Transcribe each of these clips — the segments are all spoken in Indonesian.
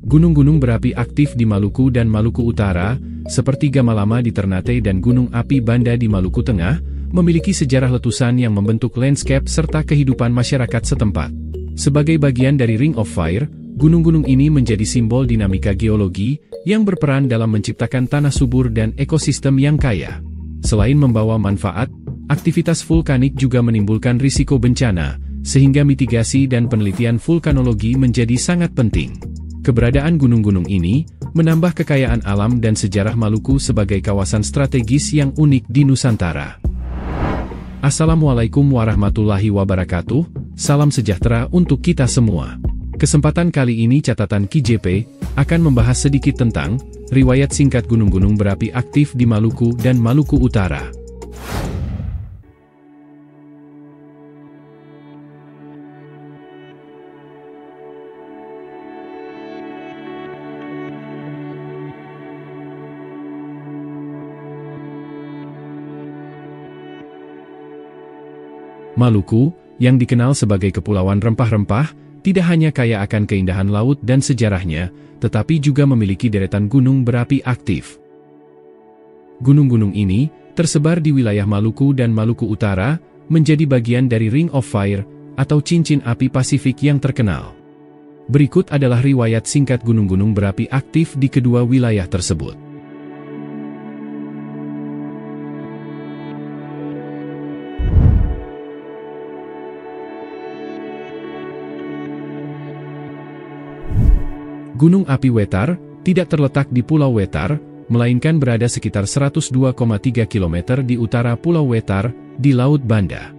Gunung-gunung berapi aktif di Maluku dan Maluku Utara, seperti Gamalama di Ternate dan Gunung Api Banda di Maluku Tengah, memiliki sejarah letusan yang membentuk landscape serta kehidupan masyarakat setempat. Sebagai bagian dari Ring of Fire, gunung-gunung ini menjadi simbol dinamika geologi yang berperan dalam menciptakan tanah subur dan ekosistem yang kaya. Selain membawa manfaat, aktivitas vulkanik juga menimbulkan risiko bencana, sehingga mitigasi dan penelitian vulkanologi menjadi sangat penting. Keberadaan gunung-gunung ini menambah kekayaan alam dan sejarah Maluku sebagai kawasan strategis yang unik di Nusantara. Assalamualaikum warahmatullahi wabarakatuh, salam sejahtera untuk kita semua. Kesempatan kali ini catatan KJP akan membahas sedikit tentang riwayat singkat gunung-gunung berapi aktif di Maluku dan Maluku Utara. Maluku, yang dikenal sebagai Kepulauan Rempah-Rempah, tidak hanya kaya akan keindahan laut dan sejarahnya, tetapi juga memiliki deretan gunung berapi aktif. Gunung-gunung ini tersebar di wilayah Maluku dan Maluku Utara, menjadi bagian dari Ring of Fire, atau cincin api Pasifik yang terkenal. Berikut adalah riwayat singkat gunung-gunung berapi aktif di kedua wilayah tersebut. Gunung Api Wetar tidak terletak di Pulau Wetar, melainkan berada sekitar 102,3 km di utara Pulau Wetar, di Laut Banda.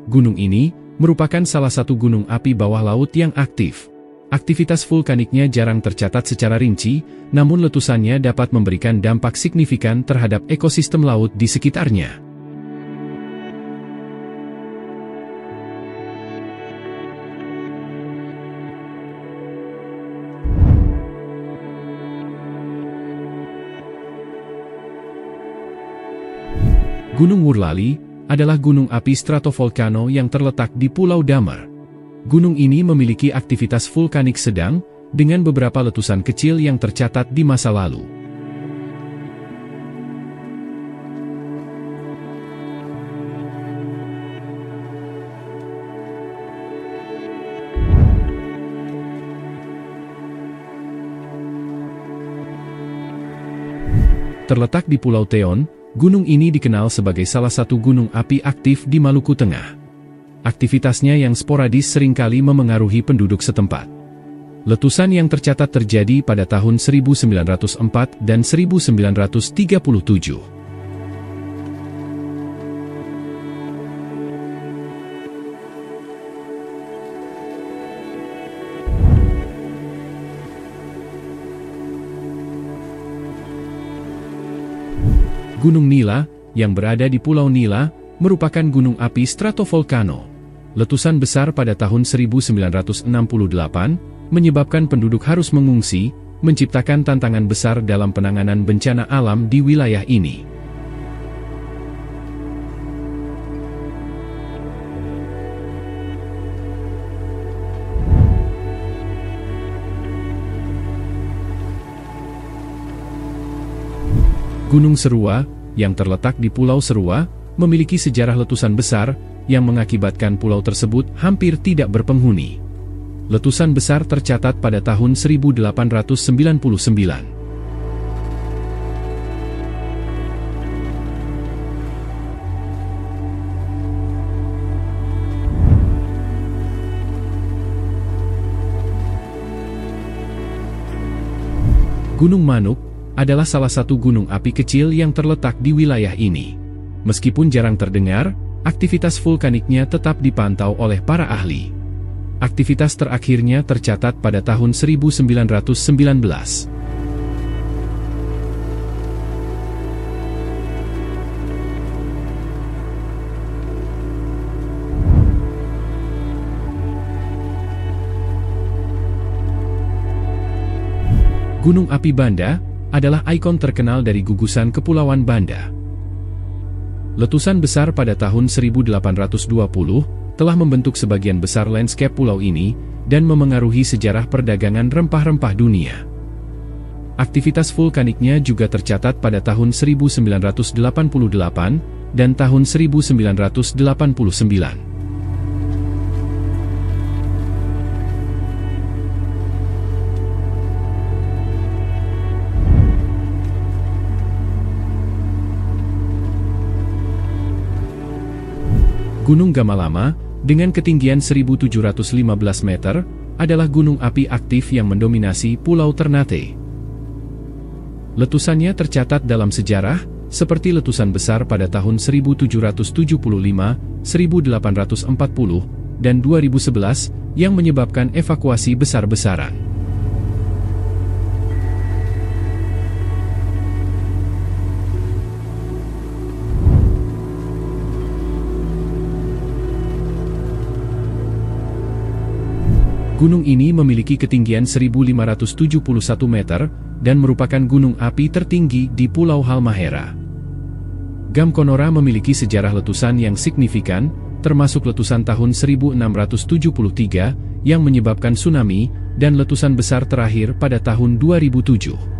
Gunung ini merupakan salah satu gunung api bawah laut yang aktif. Aktivitas vulkaniknya jarang tercatat secara rinci, namun letusannya dapat memberikan dampak signifikan terhadap ekosistem laut di sekitarnya. Gunung Wurlali adalah gunung api stratovolcano yang terletak di Pulau Damar. Gunung ini memiliki aktivitas vulkanik sedang, dengan beberapa letusan kecil yang tercatat di masa lalu. Terletak di Pulau Teon, gunung ini dikenal sebagai salah satu gunung api aktif di Maluku Tengah. Aktivitasnya yang sporadis seringkali memengaruhi penduduk setempat. Letusan yang tercatat terjadi pada tahun 1904 dan 1937. Gunung Nila, yang berada di Pulau Nila, merupakan gunung api stratovolcano. Letusan besar pada tahun 1968, menyebabkan penduduk harus mengungsi, menciptakan tantangan besar dalam penanganan bencana alam di wilayah ini. Gunung Serua, yang terletak di Pulau Serua, memiliki sejarah letusan besar, yang mengakibatkan pulau tersebut hampir tidak berpenghuni. Letusan besar tercatat pada tahun 1899. Gunung Manuk adalah salah satu gunung api kecil yang terletak di wilayah ini. Meskipun jarang terdengar, aktivitas vulkaniknya tetap dipantau oleh para ahli. Aktivitas terakhirnya tercatat pada tahun 1919. Gunung Api Banda adalah ikon terkenal dari gugusan Kepulauan Banda. Letusan besar pada tahun 1820 telah membentuk sebagian besar landscape pulau ini dan memengaruhi sejarah perdagangan rempah-rempah dunia. Aktivitas vulkaniknya juga tercatat pada tahun 1988 dan tahun 1989. Gunung Gamalama, dengan ketinggian 1715 meter, adalah gunung api aktif yang mendominasi Pulau Ternate. Letusannya tercatat dalam sejarah, seperti letusan besar pada tahun 1775, 1840, dan 2011, yang menyebabkan evakuasi besar-besaran. Gunung ini memiliki ketinggian 1571 meter, dan merupakan gunung api tertinggi di Pulau Halmahera. Gamkonora memiliki sejarah letusan yang signifikan, termasuk letusan tahun 1673, yang menyebabkan tsunami, dan letusan besar terakhir pada tahun 2007.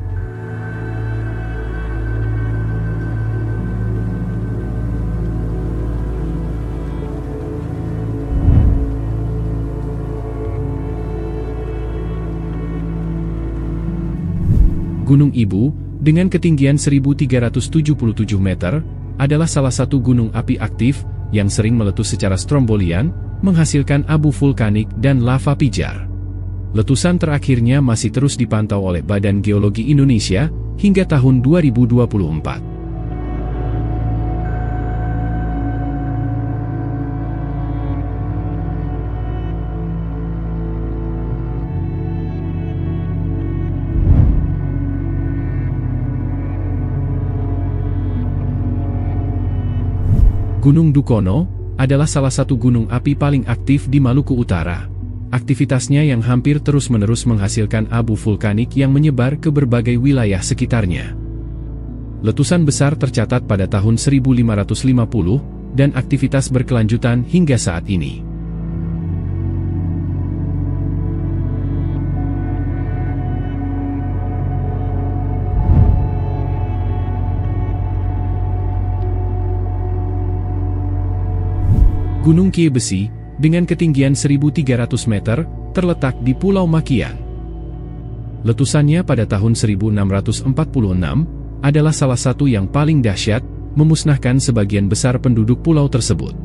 Gunung Ibu, dengan ketinggian 1377 meter, adalah salah satu gunung api aktif, yang sering meletus secara strombolian, menghasilkan abu vulkanik dan lava pijar. Letusan terakhirnya masih terus dipantau oleh Badan Geologi Indonesia, hingga tahun 2024. Gunung Dukono adalah salah satu gunung api paling aktif di Maluku Utara. Aktivitasnya yang hampir terus-menerus menghasilkan abu vulkanik yang menyebar ke berbagai wilayah sekitarnya. Letusan besar tercatat pada tahun 1550, dan aktivitas berkelanjutan hingga saat ini. Gunung Kiebesi, dengan ketinggian 1300 meter, terletak di Pulau Makian. Letusannya pada tahun 1646 adalah salah satu yang paling dahsyat, memusnahkan sebagian besar penduduk pulau tersebut.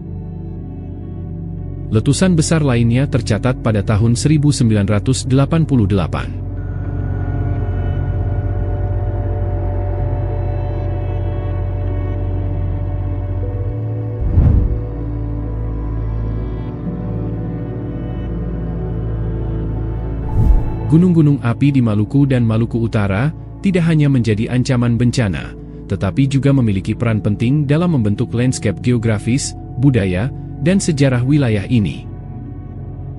Letusan besar lainnya tercatat pada tahun 1988. Gunung-gunung api di Maluku dan Maluku Utara tidak hanya menjadi ancaman bencana, tetapi juga memiliki peran penting dalam membentuk landscape geografis, budaya, dan sejarah wilayah ini.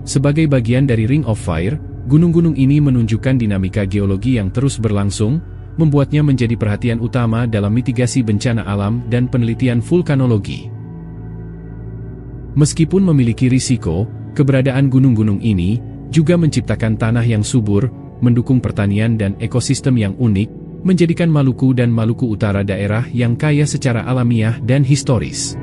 Sebagai bagian dari Ring of Fire, gunung-gunung ini menunjukkan dinamika geologi yang terus berlangsung, membuatnya menjadi perhatian utama dalam mitigasi bencana alam dan penelitian vulkanologi. Meskipun memiliki risiko, keberadaan gunung-gunung ini juga menciptakan tanah yang subur, mendukung pertanian dan ekosistem yang unik, menjadikan Maluku dan Maluku Utara daerah yang kaya secara alamiah dan historis.